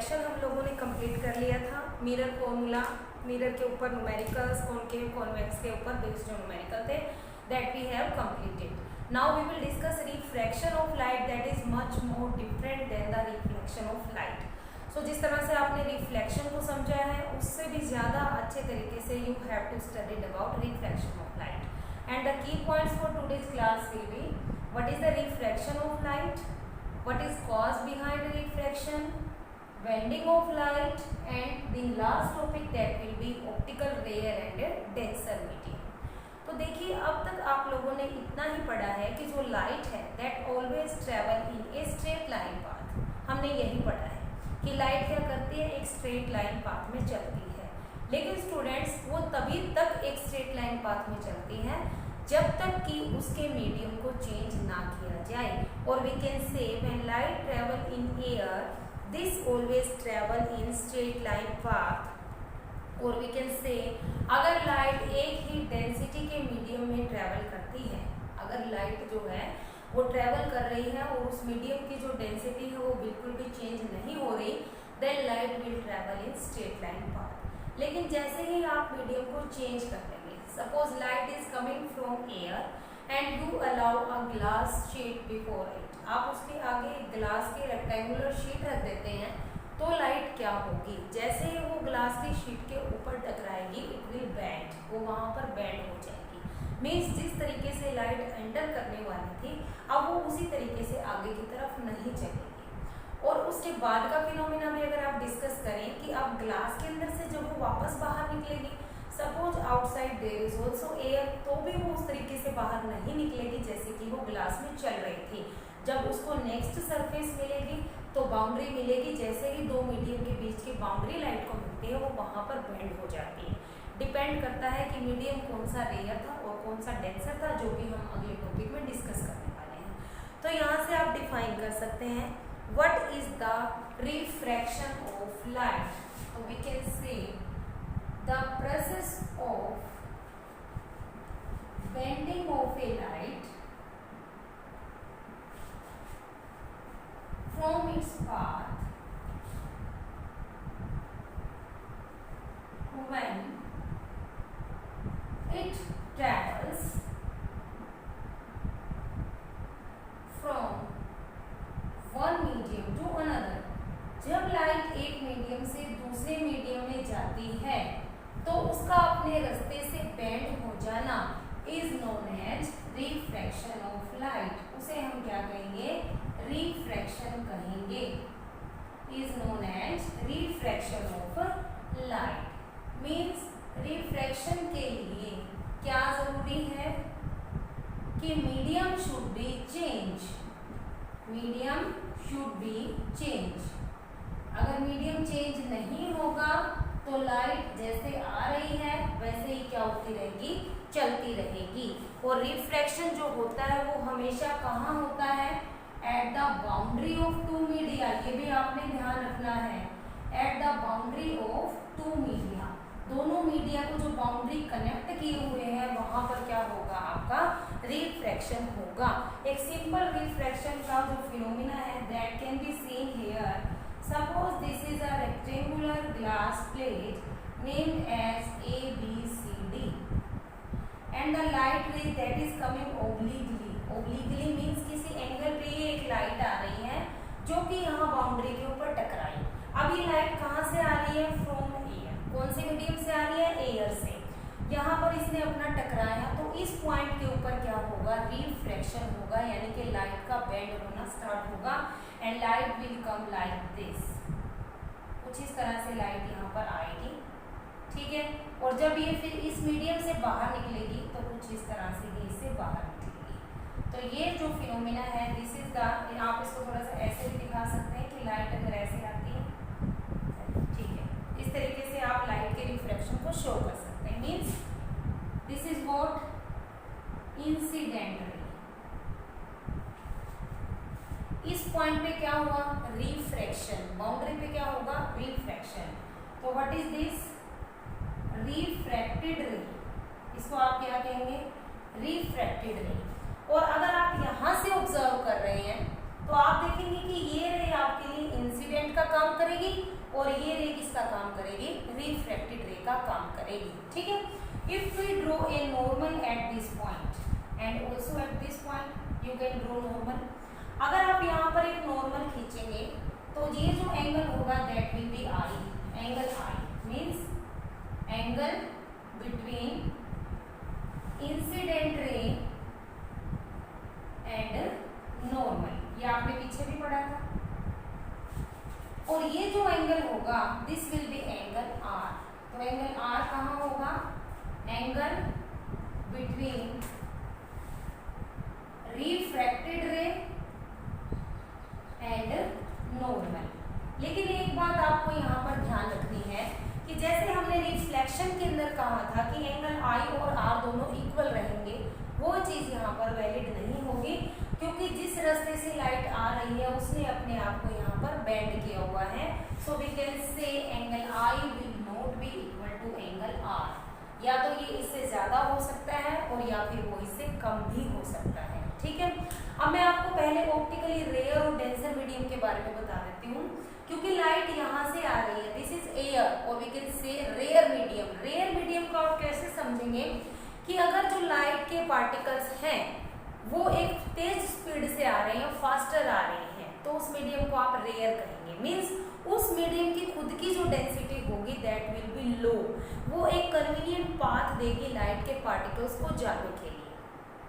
Reflection हम लोगों ने कंप्लीट कर लिया था। मिरर फॉर्मूला, मिरर के ऊपर न्यूमेरिकल्स, कॉनकेव कॉन्वेक्स के ऊपर बेस्ड जो न्यूमेरिकल थे that we have completed. Now we will discuss refraction of light that is much more different than the reflection of light. So जिस तरह से आपने रिफ्लेक्शन को समझा है उससे भी ज़्यादा अच्छे तरीके से you have to study about reflection of light. And the key points for today's class will be what is the reflection of light, what is cause behind refraction, bending of light, and the last topic that will be optical rare and denser medium। तो देखिए अब तक आप लोगों ने इतना ही पढ़ा है कि जो लाइट है that always travel in a straight line path. हमने यही पढ़ा है कि लाइट क्या करती है, एक स्ट्रेट लाइन पाथ में चलती है। लेकिन स्टूडेंट्स वो तभी तक एक स्ट्रेट लाइन पाथ में चलती है जब तक कि उसके मीडियम को चेंज ना किया जाए। और we can say when light travel in air this always travel in straight line path. और वी कैन से अगर लाइट एक ही डेंसिटी के मीडियम में ट्रेवल करती है, अगर लाइट जो है वो ट्रेवल कर रही है और उस मीडियम की जो डेंसिटी है वो बिल्कुल भी चेंज नहीं हो रही, then light will travel in straight line path. लेकिन जैसे ही आप मीडियम को चेंज कर देंगे, suppose light is coming from air and you allow a glass sheet before it, आप उसके आगे ग्लास के रेक्टेंगुलर शीट रख देते हैं तो लाइट क्या होगी, जैसे ही वो ग्लास की शीट के ऊपर टकराएगी इट विल बेंड, वो वहाँ पर बेंड हो जाएगी। मीन्स जिस तरीके से लाइट एंटर करने वाली थी अब वो उसी तरीके से आगे की तरफ नहीं चलेगी। और उसके बाद का फिनोमिना भी अगर आप डिस्कस करें कि अब ग्लास के अंदर से जब वो वापस बाहर निकलेगी, suppose outside there is also air, तो भी वो उस तरीके से बाहर नहीं निकलेगी जैसे कि वो ग्लास में चल रही थी। जब उसको नेक्स्ट सरफेस मिलेगी तो बाउंड्री मिलेगी, जैसे ही दो मीडियम के बीच की बाउंड्री लाइट को मिलती है वो वहाँ पर बेंड हो जाती है। डिपेंड करता है कि मीडियम कौन सा रेयर था और कौन सा डेंसर था, जो भी हम अगले टॉपिक में डिस्कस करने वाले हैं। तो यहाँ से आप डिफाइन कर सकते हैं what is the refraction of light. तो we can say the process of bending of a light from its path when it travels from one medium to another। जब लाइट एक मीडियम से दूसरे मीडियम में जाती है तो उसका अपने रास्ते से बेंड हो जाना is known as refraction of light. उसे हम क्या कहेंगे, रिफ्रैक्शन कहेंगे, is known as refraction of light. Means refraction के लिए क्या जरूरी है कि medium should be change, medium should be change. अगर मीडियम चेंज नहीं होगा तो लाइट जैसे आ रही है वैसे ही क्या होती रहेगी, चलती रहेगी। और रिफ्रैक्शन जो होता है वो हमेशा कहाँ होता है, at the boundary of two media. ये भी आपने ध्यान रखना है, at the boundary of two media. दोनों मीडिया को जो बाउंड्री कनेक्ट किए हुए हैं वहां पर क्या होगा, आपका रिफ्रैक्शन होगा। एक सिंपल रिफ्रैक्शन का जो फिनोमिना है that can be seen here. Suppose this is a rectangular glass plate named as ABCD and the light ray that is coming obliquely, obliquely means किसी एंगल पे ये एक लाइट आ रही है जो कि यहाँ बाउंड्री के ऊपर टकराई। अब ये लाइट कहाँ से आ रही है, फ्रॉम एयर। कौन से मीडियम से आ रही है, एयर से। यहाँ पर इसने अपना टकराया तो इस पॉइंट के ऊपर क्या होगा, रिफ्रैक्शन होगा, यानी कि लाइट का बेंड होना स्टार्ट होगा and light will come like this. कुछ इस तरह से लाइट यहाँ पर आएगी, ठीक है। और जब ये फिर इस मीडियम से बाहर निकलेगी तो कुछ इस तरह से ही इससे बाहर निकलेगी। तो ये जो फिनोमिना है दिस इज द, आप इसको थोड़ा सा ऐसे भी दिखा सकते हैं कि लाइट अगर ऐसे आती है, ठीक है, इस तरीके से आप लाइट के रिफ्रैक्शन को शो कर सकते हैं। Means this is what incident ray. इस पॉइंट पे क्या हुआ, रिफ्रैक्शन। बाउंड्री पे क्या होगा, रिफ्रैक्शन। तो व्हाट इज दिस, रिफ्रैक्टेड रे। इसको आप क्या कहेंगे, रिफ्रैक्टेड रे। और अगर आप यहाँ से ऑब्जर्व कर रहे हैं तो आप देखेंगे कि ये रे आपके लिए इंसिडेंट का काम करेगी और ये रे किसका काम करेगी, रिफ्रैक्टेड रे का काम करेगी। ठीक है, if we draw a normal at this point and also at this point you can draw normal. अगर आप यहाँ पर एक नॉर्मल खींचेंगे तो ये जो एंगल होगा that will be I, angle I means angle between incident ray and normal, ये आपने पीछे भी पढ़ा था। और ये जो एंगल होगा this will be angle R. तो एंगल आर कहाँ होगा, angle between refracted ray and normal. लेकिन एक बात आपको यहाँ पर ध्यान रखनी है कि जैसे हमने रिफ्लेक्शन के अंदर कहा था कि एंगल आई और आर दोनों इक्वल रहेंगे, वो चीज़ यहाँ पर वैलिड नहीं होगी, क्योंकि जिस रास्ते से लाइट आ रही है उसने अपने आप को यहाँ पर बेंड किया हुआ है। So we can say angle I will not be equal to angle R. या तो ये इससे ज़्यादा हो सकता है और या फिर वो इससे कम भी हो सकता है। ठीक है, अब मैं आपको पहले ऑप्टिकली रेयर और डेंसर मीडियम के बारे में बता देती हूँ, क्योंकि लाइट यहाँ से आ रही है, दिस इज एयर और we can say rare medium. Rare medium को आप कैसे समझेंगे कि अगर जो लाइट के पार्टिकल्स हैं वो एक तेज स्पीड से आ रहे हैं, फास्टर आ रहे हैं, तो उस मीडियम को आप रेयर कहेंगे। मीन्स उस मीडियम की खुद की जो डेंसिटी होगी दैट विल बी लो, वो एक कन्वीनियंट पाथ देगी लाइट के पार्टिकल्स को जाने के लिए।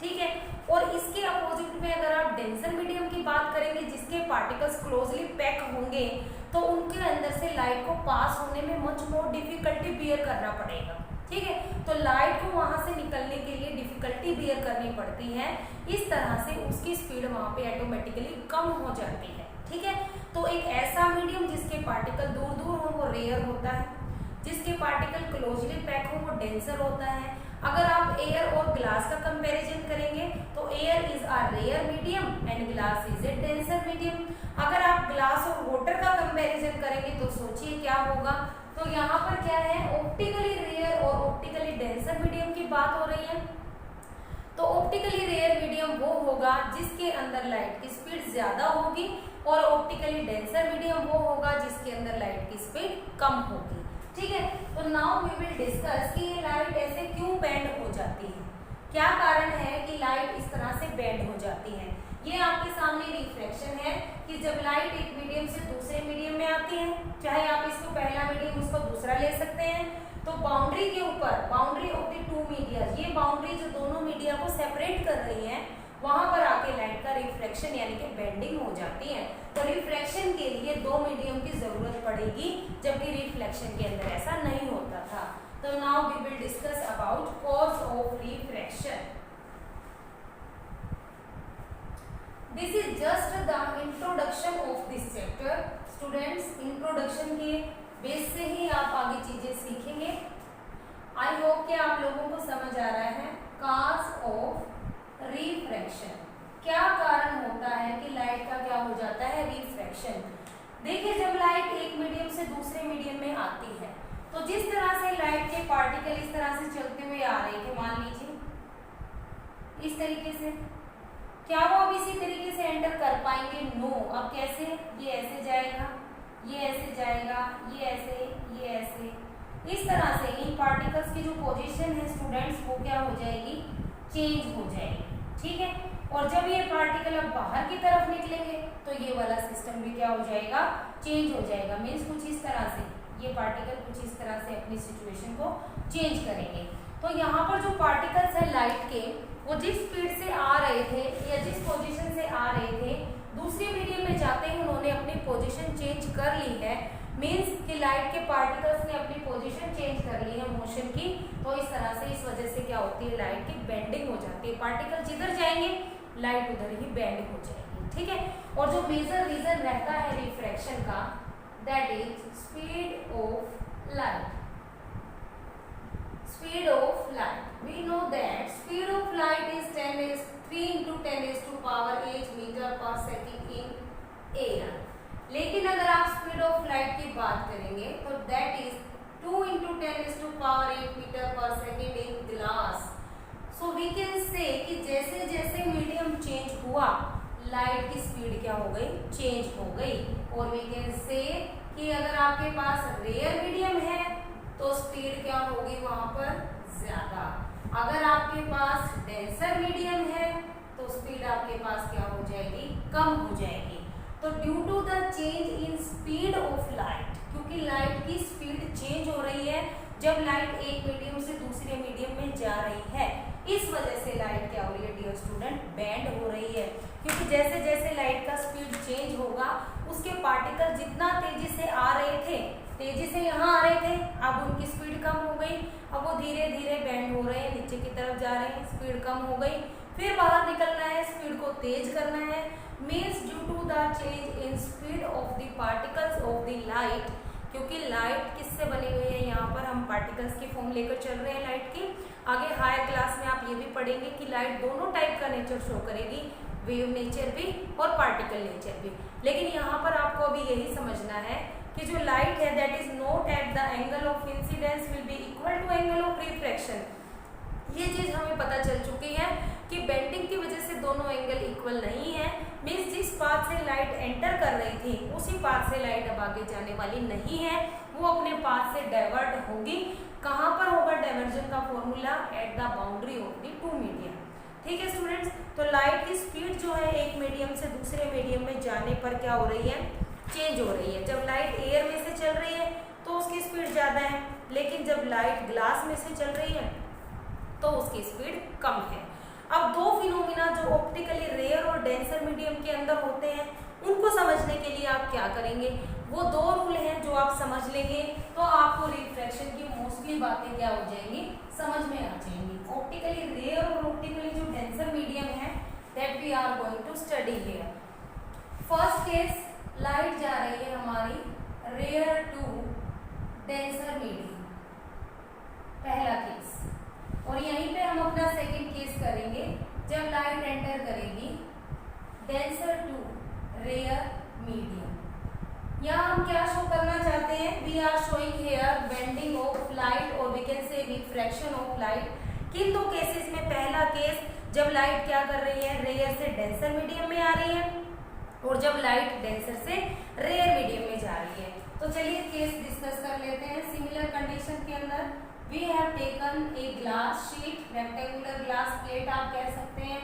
ठीक है, और इसके अपोजिट में अगर आप डेंसर मीडियम की बात करेंगे जिसके पार्टिकल्स क्लोजली पैक होंगे, तो उनके अंदर से लाइट को पास होने में मच मोर डिफिकल्टी बियर करना पड़ेगा। ठीक है, तो लाइट को वहां से निकलने के लिए डिफिकल्टी बियर करनी पड़ती है, इस तरह से उसकी स्पीड वहां पे ऑटोमेटिकली कम हो जाती है। ठीक है, तो एक ऐसा मीडियम जिसके पार्टिकल दूर दूर हो वो रेयर होता है, जिसके पार्टिकल क्लोजली पैक हो वो डेंसर होता है। अगर आप एयर और ग्लास का कंपैरिजन करेंगे तो air is a rare medium and glass is a denser medium. अगर आप ग्लास और वाटर का कंपैरिजन करेंगे तो सोचिए क्या होगा। तो यहाँ पर क्या है, ऑप्टिकली रेयर और ऑप्टिकली डेंसर मीडियम की बात हो रही है। तो ऑप्टिकली रेयर मीडियम वो होगा जिसके अंदर लाइट की स्पीड ज्यादा होगी, और ऑप्टिकली डेंसर मीडियम वो होगा जिसके अंदर लाइट की स्पीड कम होगी। ठीक है, तो नाउ वी विल डिस्कस कि ये लाइट ऐसे क्यों बेंड हो जाती है, क्या कारण है कि लाइट इस तरह से बेंड हो जाती है। ये आपके सामने रिफ्लेक्शन है कि जब लाइट एक मीडियम से दूसरे मीडियम में आती है, चाहे आप इसको पहला मीडियम उसको दूसरा ले सकते हैं, तो बाउंड्री के ऊपर, boundary of the two media, ये बाउंड्री जो दोनों मीडिया को सेपरेट कर रही है, वहां पर आके लाइट का रिफ्लेक्शन यानी कि बेंडिंग हो जाती है। तो रिफ्लेक्शन के लिए दो मीडियम की जरूरत पड़ेगी, जबकि रिफ्लेक्शन के अंदर ऐसा नहीं होता था। तो now we will discuss about cause of refraction. This is just the introduction of this chapter. Students, introduction के बेस से ही आप आगे चीजें सीखेंगे। आई होप कि आप लोगों को समझ आ रहा है। कॉज ऑफ रिफ्रैक्शन, क्या कारण होता है कि लाइट का क्या हो जाता है, रिफ्रैक्शन। देखिए, जब लाइट एक मीडियम से दूसरे मीडियम में आती है तो जिस तरह से लाइट के पार्टिकल इस तरह से चलते हुए आ रहे थे, मान लीजिए इस तरीके से, क्या वो अब इसी तरीके से एंटर कर पाएंगे? नो। अब कैसे? ये ऐसे जाएगा, ये ऐसे जाएगा, ये ऐसे, ये ऐसे, इस तरह से इन पार्टिकल्स की जो पोजीशन है स्टूडेंट्स वो क्या हो जाएगी, चेंज हो जाएगी। ठीक है, और जब ये पार्टिकल अब बाहर की तरफ निकलेंगे तो ये वाला सिस्टम भी क्या हो जाएगा, चेंज हो जाएगा। मीन्स कुछ इस तरह से ये पार्टिकल कुछ इस तरह से अपनी सिचुएशन को चेंज करेंगे। तो यहाँ पर जो पार्टिकल्स है लाइट के, वो जिस स्पीड से आ रहे थे या जिस पोजीशन से आ रहे थे, दूसरे मीडियम में जाते ही उन्होंने अपनी पोजीशन चेंज कर ली है। मीन्स कि लाइट के पार्टिकल्स ने अपनी पोजीशन चेंज कर ली है मोशन की। तो इस तरह से, इस वजह से क्या होती है, लाइट की बेंडिंग हो जाती है। पार्टिकल जिधर जाएंगे लाइट उधर ही बेंड हो जाएगी। ठीक है, और जो मेजर रीजन रहता है रिफ्रैक्शन का, that is speed of light. Speed of light. We know that speed of light is 3 into 10 raised to power 8 meter per second in air. लेकिन अगर आप स्पीड ऑफ लाइट की बात करेंगे तो that is 2 into 10 raised to power 8 meter per second in glass. So we can say कि जैसे जैसे मीडियम चेंज हुआ, लाइट की स्पीड क्या हो गई, चेंज हो गई। और we can say कि अगर आपके पास रेयर मीडियम है तो स्पीड क्या होगी वहां पर ज्यादा, अगर आपके पास डेंसर मीडियम है तो स्पीड आपके पास क्या हो जाएगी, कम हो जाएगी। तो due to the change in speed of light, क्योंकि लाइट की स्पीड चेंज हो रही है जब लाइट एक मीडियम से दूसरे मीडियम में जा रही है, इस वजह से लाइट क्या हो रही है डियर स्टूडेंट, बेंड हो रही है। क्योंकि जैसे जैसे लाइट का स्पीड चेंज होगा उसके पार्टिकल जितना तेजी से आ रहे थे, तेजी से यहाँ आ रहे थे, अब उनकी स्पीड कम हो गई, अब वो धीरे धीरे बेंड हो रहे हैं, नीचे की तरफ जा रहे हैं, स्पीड कम हो गई, फिर बाहर निकलना है, स्पीड को तेज करना है। Means due to the change in speed of the particles of the light, क्योंकि लाइट किससे बनी हुई है, यहाँ पर हम पार्टिकल्स की फॉर्म लेकर चल रहे हैं लाइट की। आगे हायर क्लास में आप ये भी पढ़ेंगे कि लाइट दोनों टाइप का नेचर शो करेगी, वेव नेचर भी और पार्टिकल नेचर भी। लेकिन यहाँ पर आपको अभी यही समझना है कि जो लाइट है that is not at the angle of incidence will be equal to angle of refraction. ये चीज हमें पता चल चुकी है कि बेंडिंग की वजह से दोनों एंगल इक्वल नहीं है। मीन्स जिस पाथ से लाइट एंटर कर रही थी उसी पाथ से लाइट अब आगे जाने वाली नहीं है, वो अपने पाथ से डाइवर्ट होगी। कहाँ पर होगा डाइवर्जन का formula, eight the boundary of the two medium. ठीक है स्टूडेंट्स, तो लाइट की स्पीड जो है एक मीडियम से दूसरे मीडियम में जाने पर क्या हो रही है, चेंज हो रही है। जब लाइट एयर में से चल रही है तो उसकी स्पीड ज्यादा है, लेकिन जब लाइट ग्लास में से चल रही है तो उसकी स्पीड कम है। अब दो फिनोमिना जो ऑप्टिकली रेयर और डेंसर मीडियम के अंदर होते हैं उनको समझने के लिए आप क्या करेंगे, वो दो रूल हैं जो आप समझ लेंगे तो आपको रिफ्रैक्शन की मोस्टली बातें क्या हो जाएंगी, समझ में आ जाएंगी। ऑप्टिकली रेयर और ऑप्टिकली जो डेंसर मीडियम है that we are going to study here. First case, light जा रही है हमारी रेयर टू डेंसर मीडियम, पहला केस। और यहीं पे हम अपना सेकंड केस करेंगे जब लाइट एंटर करेगी डेंसर टू रेयर मीडियम। यहाँ हम क्या शो करना चाहते हैं, we are showing here bending of light और we can say refraction of light. किन दो केसेस में, पहला केस जब लाइट क्या कर रही है, रेयर से डेंसर मीडियम में आ रही है, और जब लाइट डेंसर से रेयर मीडियम में जा रही है। तो चलिए केस डिस्कस कर लेते हैं। सिमिलर कंडीशन के अंदर we have taken a glass sheet, rectangular glass plate आप कह सकते हैं,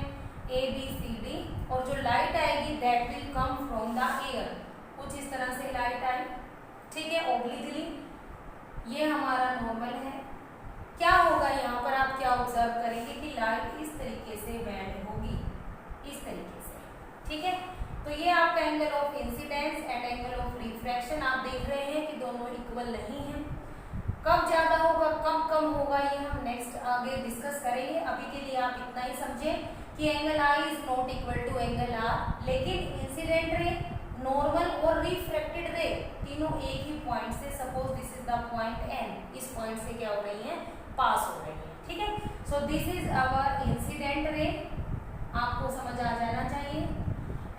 ABCD, और जो लाइट आएगी that will come from the air. कुछ इस तरह से लाइट आई, ठीक है, ऑब्लिकली। ये हमारा नॉर्मल है। क्या होगा यहाँ पर, आप क्या ऑब्जर्व करेंगे कि लाइट इस तरीके से बेंड होगी, इस तरीके से, ठीक है। तो ये आपका angle of incidence and angle of refraction आप देख रहे हैं कि दोनों इक्वल नहीं है। कब ज्यादा होगा कब कम होगा ये हम नेक्स्ट आगे डिस्कस करेंगे। अभी के लिए आप इतना ही समझें कि angle I is not equal to angle R, लेकिन इंसिडेंट रे, नॉर्मल और रिफ्रैक्टेड रे तीनों एक ही पॉइंट से, suppose this is the point N, इस पॉइंट से क्या हो रही है, पास हो रही है, ठीक है। So this is our incident ray, आपको समझ आ जाना चाहिए,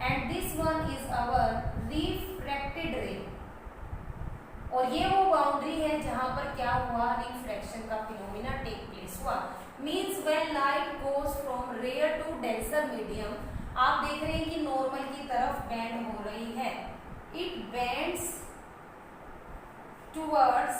and this one is our refracted ray, और ये वो बाउंड्री है जहां पर क्या हुआ, रिफ्रैक्शन का फिनोमिना टेक प्लेस हुआ। Means when light goes from rare to denser medium, आप देख रहे हैं कि नॉर्मल की तरफ बेंड हो रही है, इट बेंड्स टुवर्ड्स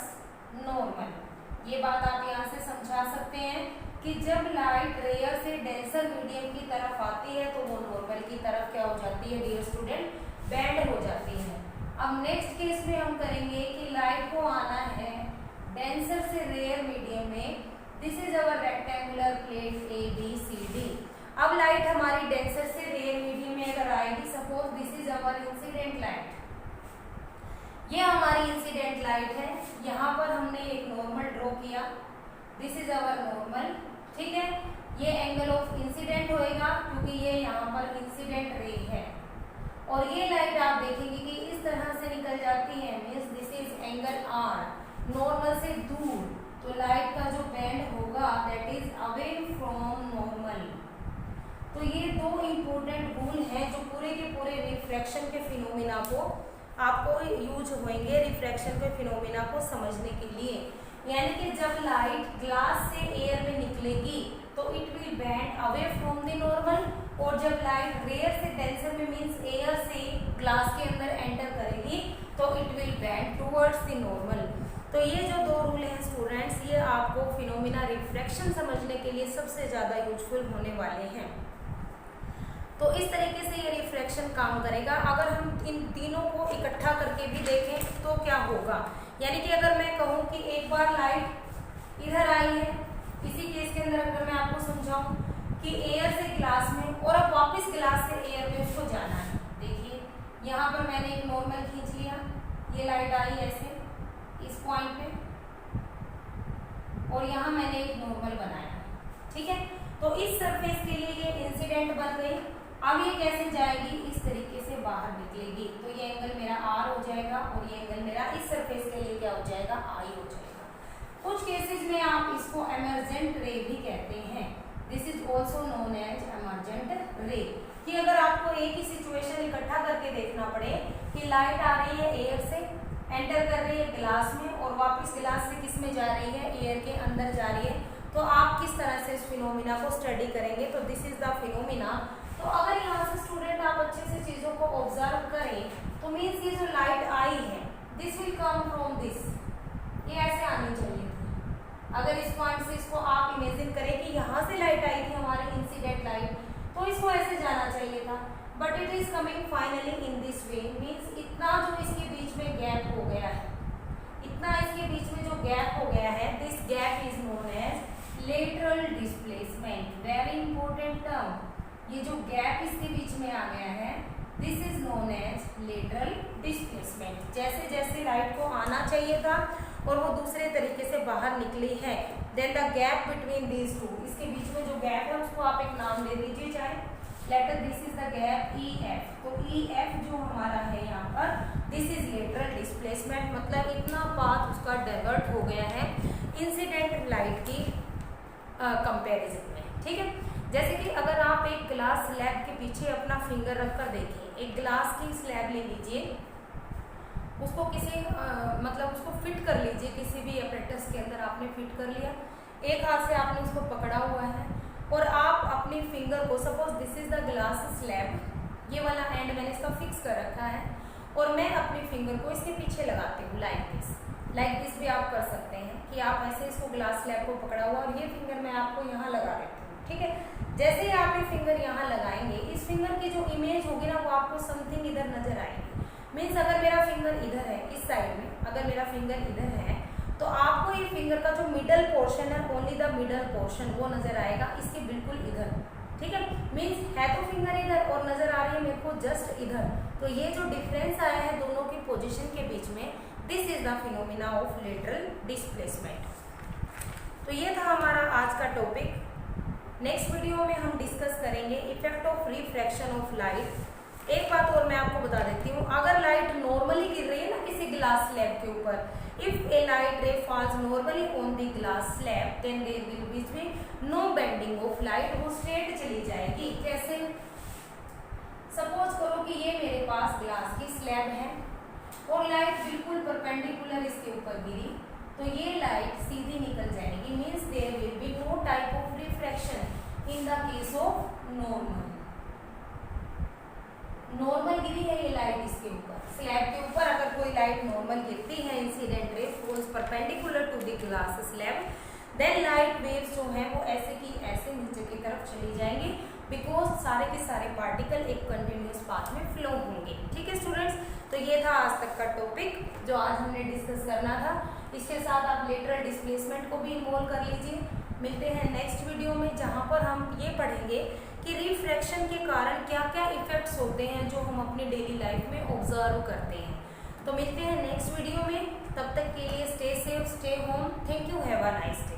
नॉर्मल। ये बात आप यहाँ से समझा सकते हैं कि जब लाइट रेयर से डेंसर मीडियम की तरफ आती है तो वो नॉर्मल की तरफ क्या हो जाती है डियर स्टूडेंट, बेंड हो जाती है। अब नेक्स्ट केस में हम करेंगे कि लाइट को आना है डेंसर से रेयर मीडियम में, this is our rectangular plate ABCD। अब लाइट हमारी डेंसर से रेयर मीडियम में अगर आएगी, suppose this is our incident light, ये हमारी इंसिडेंट लाइट है, यहाँ पर हमने एक नॉर्मल ड्रॉ किया, दिस इज अवर नॉर्मल, ठीक है। ये एंगल ऑफ इंसिडेंट होएगा क्योंकि ये यहाँ पर इंसिडेंट रे है, और ये लाइट आप देखेंगे कि इस तरह से निकल जाती है, means this is angle R, normal से दूर, तो लाइट का जो बेंड होगा that is away from normal. तो ये दो इम्पोर्टेंट रूल हैं जो पूरे के पूरे रिफ्रैक्शन के फिनोमिना को आपको यूज होंगे, रिफ्रैक्शन के फिनोमिना को समझने के लिए। यानी कि जब लाइट ग्लास से एयर में निकलेगी तो it will bend away from the normal, और जब लाइट रेयर से डेंसर में मींस एयर से ग्लास के अंदर एंटर करेगी तो it will bend towards the normal. तो ये जो दो रूल हैं स्टूडेंट्स, ये आपको फिनोमिना रिफ्रैक्शन समझने के लिए सबसे ज़्यादा यूजफुल होने वाले हैं। तो इस तरीके से ये रिफ्रैक्शन काम करेगा। अगर हम इन तीनों को इकट्ठा करके भी देखें तो क्या होगा, यानी कि अगर मैं कहूँ कि एक बार लाइट इधर आई है, इसी केस के अंदर अगर मैं आपको समझाऊं कि एयर से ग्लास में और अब वापस ग्लास से एयर में उसको जाना है। देखिए यहाँ पर मैंने एक नॉर्मल खींच लिया, ये लाइट आई ऐसे इस पॉइंट पे और यहाँ मैंने एक नॉर्मल बनाया, ठीक है। तो इस सरफेस के लिए ये इंसिडेंट बन गई। अब ये कैसे जाएगी, इस तरीके से बाहर निकलेगी। तो ये एंगल मेरा आर हो जाएगा और ये एंगल मेरा इस सरफेस के लिए क्या हो जाएगा, आई हो जाएगा। कुछ केसेस में आप इसको एमर्जेंट रे भी कहते हैं। This is also known as emergent ray. कि अगर आपको एक ही सिचुएशन इकट्ठा करके देखना पड़े कि लाइट आ रही है एयर से, एंटर कर रही है ग्लास में और वापस ग्लास से किस में जा रही है, एयर के अंदर जा रही है, तो आप किस तरह से इस फिनोमिना को स्टडी करेंगे। तो दिस इज द फिनोमिना। तो अगर यहाँ से स्टूडेंट आप अच्छे से चीज़ों को ऑब्जर्व करें तो मीन्स ये जो लाइट आई है this will come from this, ये ऐसे आनी चाहिए थी। अगर इस पॉइंट से इसको आप इमेजिन करें कि यहाँ से लाइट आई थी हमारी इंसिडेंट लाइट, तो इसको ऐसे जाना चाहिए था, but it is coming finally in this way. Means इतना जो इसके बीच में गैप हो गया है, इतना इसके बीच में जो गैप हो गया है, this gap is known as lateral displacement. Very important term, ये जो गैप इसके बीच में आ गया है this is known as lateral displacement. जैसे जैसे लाइट को आना चाहिए था और वो दूसरे तरीके से बाहर निकली है, then the gap between these two, इसके बीच में जो गैप है उसको आप एक नाम दे दीजिए, चाहे letter this is the gap E F. तो ई एफ जो हमारा है यहाँ पर दिस इज लेटरल डिस्प्लेसमेंट, मतलब इतना पाथ उसका डाइवर्ट हो गया है इंसिडेंट लाइट की कंपैरिजन में, ठीक है। जैसे कि अगर आप एक ग्लास स्लैब के पीछे अपना फिंगर रखकर देखिए, एक ग्लास की स्लैब ले लीजिए, उसको किसी मतलब उसको फिट कर लीजिए, किसी भी अपरेटस के अंदर आपने फिट कर लिया, एक हाथ से आपने उसको पकड़ा हुआ है और आप अपनी फिंगर को, suppose this is the glass slab, ये वाला एंड मैंने इसका फिक्स कर रखा है और मैं अपनी फिंगर को इसके पीछे लगाती हूँ लाइक दिस भी आप कर सकते हैं कि आप ऐसे इसको ग्लास स्लैब को पकड़ा हुआ और ये फिंगर मैं आपको यहाँ लगा देती हूँ, ठीक है। जैसे ही आप ये फिंगर यहाँ लगाएंगे, इस फिंगर की जो इमेज होगी ना वो आपको समथिंग इधर नजर आएगी। मीन्स अगर मेरा फिंगर इधर है, इस साइड में अगर मेरा फिंगर इधर है तो आपको ये फिंगर का जो मिडल पोर्शन है, ओनली द मिडल पोर्शन वो नजर आएगा इसके बिल्कुल इधर, ठीक है। मीन्स है तो फिंगर इधर और नजर आ रही है मेरे को जस्ट इधर। तो ये जो डिफरेंस आया है दोनों की पोजीशन के बीच में, this is the phenomena of lateral displacement. तो ये था हमारा आज का टॉपिक। नेक्स्ट वीडियो में हम डिस्कस करेंगे effect of refraction of light. एक बात और मैं आपको बता देती हूँ, अगर लाइट नॉर्मली गिर रही है ना किसी ग्लास स्लैब के ऊपर, if a light ray falls normally on the glass slab then there will be no bending of light, वो स्ट्रेट चली जाएगी। कैसे, सपोज करो कि ये मेरे पास ग्लास की स्लैब है और लाइट बिल्कुल परपेंडिकुलर इसके ऊपर गिरी, तो ये लाइट सीधी निकल जाएगी। Means there will be no type of refraction in the case of normal गिरी है ये लाइट इसके ऊपर, स्लैब के ऊपर अगर कोई लाइट नॉर्मल गिरती है, incident ray falls perpendicular to the glass slab, then light waves जो है वो ऐसे की ऐसे नीचे की तरफ चली जाएंगी, बिकॉज सारे के सारे पार्टिकल एक कंटिन्यूस पाथ में फ्लो होंगे, ठीक है स्टूडेंट्स। तो ये था आज तक का टॉपिक जो आज हमने डिस्कस करना था। इसके साथ आप लेटरल डिस्प्लेसमेंट को भी इन्वॉल्व कर लीजिए। मिलते हैं नेक्स्ट वीडियो में जहाँ पर हम ये पढ़ेंगे कि रिफ्रैक्शन के कारण क्या क्या इफेक्ट्स होते हैं जो हम अपनी डेली लाइफ में ऑब्जर्व करते हैं। तो मिलते हैं नेक्स्ट वीडियो में, तब तक के लिए stay safe, stay home. Thank you, have a nice day.